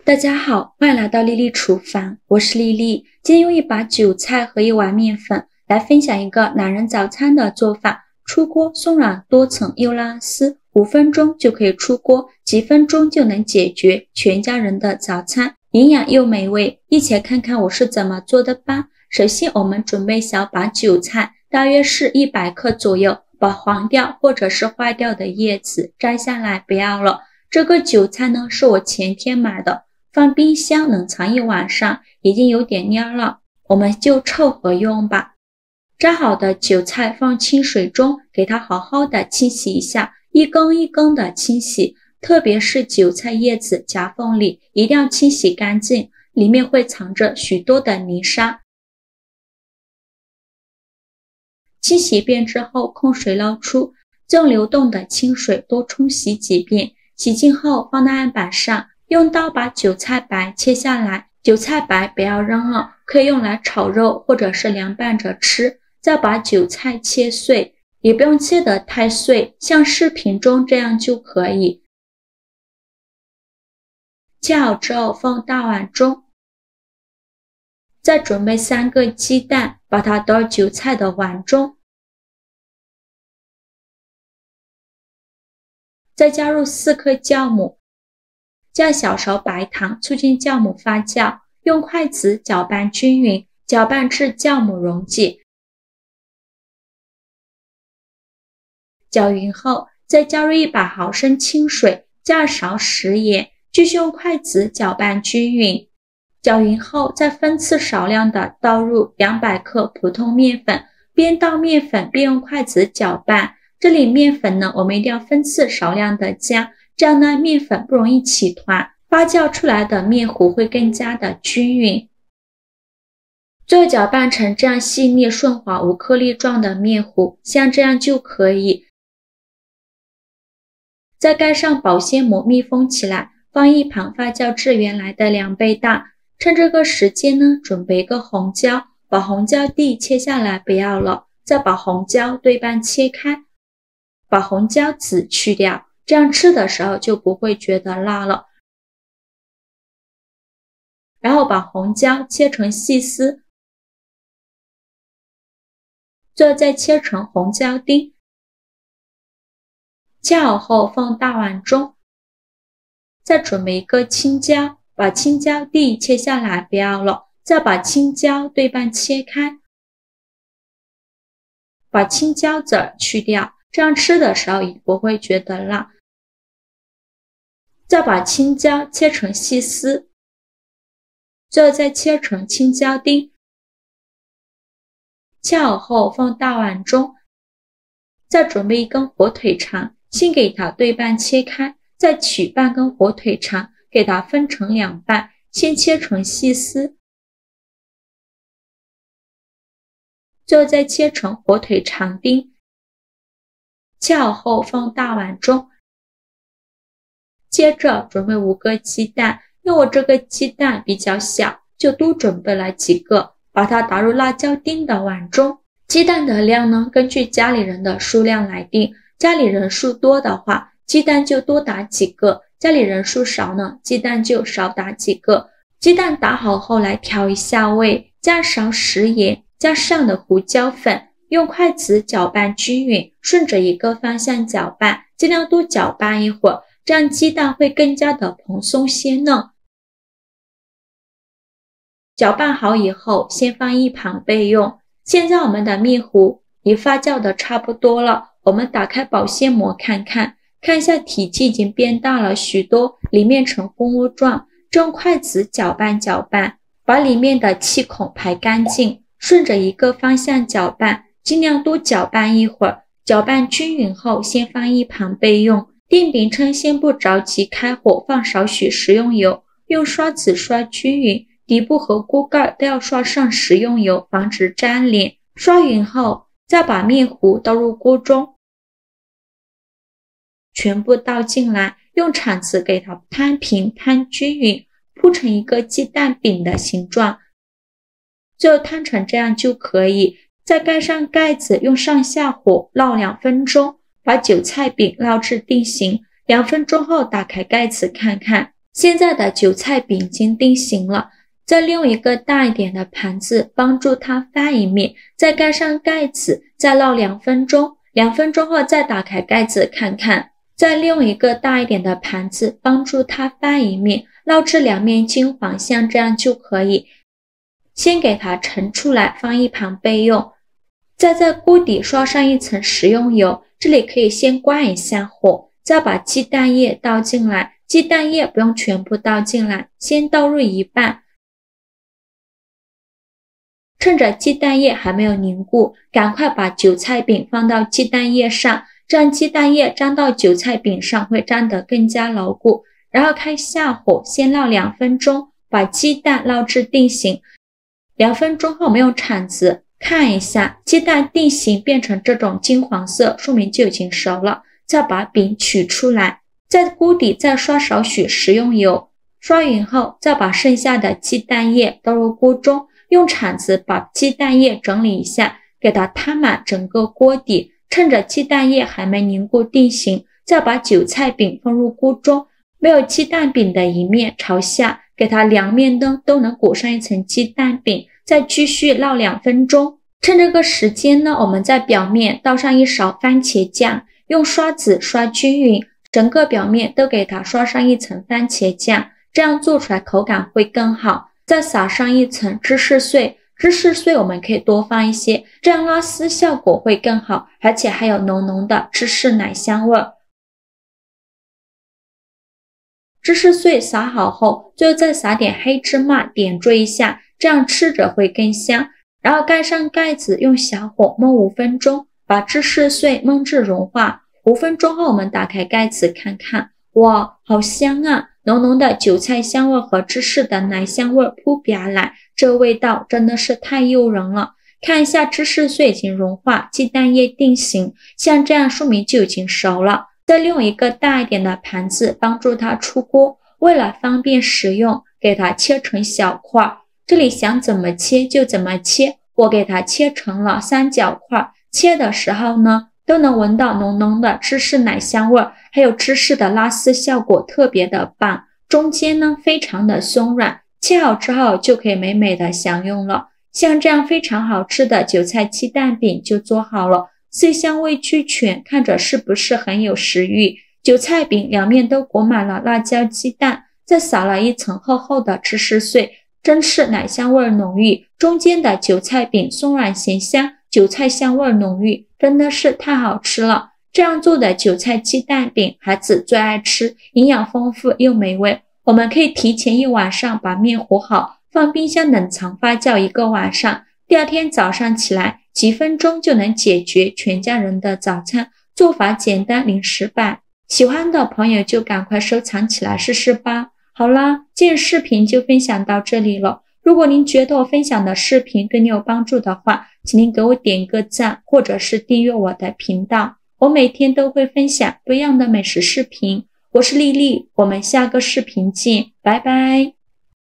大家好，欢迎来到丽丽厨房，我是丽丽。今天用一把韭菜和一碗面粉来分享一个懒人早餐的做法。出锅松软多层优拉丝，5分钟就可以出锅，几分钟就能解决全家人的早餐，营养又美味。一起来看看我是怎么做的吧。首先我们准备小把韭菜，大约是100克左右，把黄掉或者是坏掉的叶子摘下来不要了。这个韭菜呢是我前天买的，放冰箱冷藏1晚上，已经有点蔫了，我们就凑合用吧。摘好的韭菜放清水中，给它好好的清洗一下，一根一根的清洗，特别是韭菜叶子夹缝里一定要清洗干净，里面会藏着许多的泥沙。清洗一遍之后控水捞出，用流动的清水多冲洗几遍，洗净后放到案板上，用刀把韭菜白切下来，韭菜白不要扔了，可以用来炒肉或者是凉拌着吃。再把韭菜切碎，也不用切得太碎，像视频中这样就可以。切好之后放大碗中，再准备3个鸡蛋，把它倒韭菜的碗中，再加入4颗酵母，加小勺白糖，促进酵母发酵，用筷子搅拌均匀，搅拌至酵母溶解。搅匀后，再加入100毫升清水，加勺食盐，继续用筷子搅拌均匀。搅匀后，再分次少量的倒入200克普通面粉，边倒面粉边用筷子搅拌。这里面粉呢，我们一定要分次少量的加，这样呢面粉不容易起团，发酵出来的面糊会更加的均匀。最后搅拌成这样细腻顺滑无颗粒状的面糊，像这样就可以。再盖上保鲜膜密封起来，放一旁发酵至原来的2倍大。趁这个时间呢，准备一个红椒，把红椒蒂切下来不要了，再把红椒对半切开，把红椒籽去掉，这样吃的时候就不会觉得辣了。然后把红椒切成细丝，最后再切成红椒丁。切好后放大碗中，再准备一个青椒，把青椒蒂切下来不要了，再把青椒对半切开，把青椒籽去掉，这样吃的时候也不会觉得辣。再把青椒切成细丝，最后再切成青椒丁。切好后放大碗中，再准备一根火腿肠，先给它对半切开，再取半根火腿肠，给它分成2半，先切成细丝，最后再切成火腿肠丁。切好后放大碗中，接着准备5个鸡蛋，因为我这个鸡蛋比较小，就多准备了几个，把它打入辣椒丁的碗中。鸡蛋的量呢，根据家里人的数量来定，家里人数多的话，鸡蛋就多打几个，家里人数少呢，鸡蛋就少打几个。鸡蛋打好后来调一下味，加勺食盐，加上的胡椒粉，用筷子搅拌均匀，顺着一个方向搅拌，尽量多搅拌一会儿，这样鸡蛋会更加的蓬松鲜嫩。搅拌好以后，先放一旁备用。现在我们的面糊已发酵的差不多了，我们打开保鲜膜看一下体积已经变大了许多，里面呈蜂窝状，用筷子搅拌搅拌，把里面的气孔排干净，顺着一个方向搅拌，尽量多搅拌一会儿，搅拌均匀后先放一旁备用。电饼铛先不着急开火，放少许食用油，用刷子刷均匀，底部和锅盖都要刷上食用油，防止粘连。刷匀后，再把面糊倒入锅中，全部倒进来，用铲子给它摊平摊均匀，铺成一个鸡蛋饼的形状。最后摊成这样就可以，再盖上盖子，用上下火烙2分钟，把韭菜饼烙至定型。2分钟后打开盖子看看，现在的韭菜饼已经定型了，再利用一个大一点的盘子帮助它翻一面，再盖上盖子，再烙2分钟。2分钟后再打开盖子看看，再利用一个大一点的盘子帮助它翻一面，烙至2面金黄，像这样就可以。先给它盛出来放一旁备用，再在锅底刷上一层食用油，这里可以先关一下火，再把鸡蛋液倒进来，鸡蛋液不用全部倒进来，先倒入一半。趁着鸡蛋液还没有凝固，赶快把韭菜饼放到鸡蛋液上，这样鸡蛋液沾到韭菜饼上会沾得更加牢固。然后开下火，先烙2分钟，把鸡蛋烙至定型。2分钟后，我们用铲子看一下，鸡蛋定型变成这种金黄色，说明就已经熟了。再把饼取出来，在锅底再刷少许食用油，刷匀后再把剩下的鸡蛋液倒入锅中，用铲子把鸡蛋液整理一下，给它摊满整个锅底。趁着鸡蛋液还没凝固定型，再把韭菜饼放入锅中，没有鸡蛋饼的一面朝下，给它2面都能裹上一层鸡蛋饼，再继续烙2分钟。趁这个时间呢，我们在表面倒上一勺番茄酱，用刷子刷均匀，整个表面都给它刷上一层番茄酱，这样做出来口感会更好。再撒上一层芝士碎，芝士碎我们可以多放一些，这样拉丝效果会更好，而且还有浓浓的芝士奶香味。芝士碎撒好后，最后再撒点黑芝麻点缀一下，这样吃着会更香。然后盖上盖子，用小火焖5分钟，把芝士碎焖至融化。5分钟后我们打开盖子看看，哇，好香啊！浓浓的韭菜香味和芝士的奶香味扑鼻而来，这味道真的是太诱人了。看一下芝士碎已经融化，鸡蛋液定型，像这样说明就已经熟了。再利用一个大一点的盘子帮助它出锅，为了方便食用，给它切成小块。这里想怎么切就怎么切，我给它切成了3角块。切的时候呢，都能闻到浓浓的芝士奶香味，还有芝士的拉丝效果特别的棒。中间呢非常的松软，切好之后就可以美美的享用了。像这样非常好吃的韭菜鸡蛋饼就做好了，色香味俱全，看着是不是很有食欲？韭菜饼2面都裹满了辣椒鸡蛋，再撒了一层厚厚的芝士碎，真是奶香味浓郁。中间的韭菜饼松软咸香，韭菜香味浓郁，真的是太好吃了。这样做的韭菜鸡蛋饼孩子最爱吃，营养丰富又美味。我们可以提前1晚上把面和好，放冰箱冷藏发酵1个晚上，第2天早上起来几分钟就能解决全家人的早餐，做法简单零失败。喜欢的朋友就赶快收藏起来试试吧。好啦，今日视频就分享到这里了。如果您觉得我分享的视频对你有帮助的话，请您给我点一个赞，或者是订阅我的频道。我每天都会分享多样的美食视频。我是丽丽，我们下个视频见，拜拜。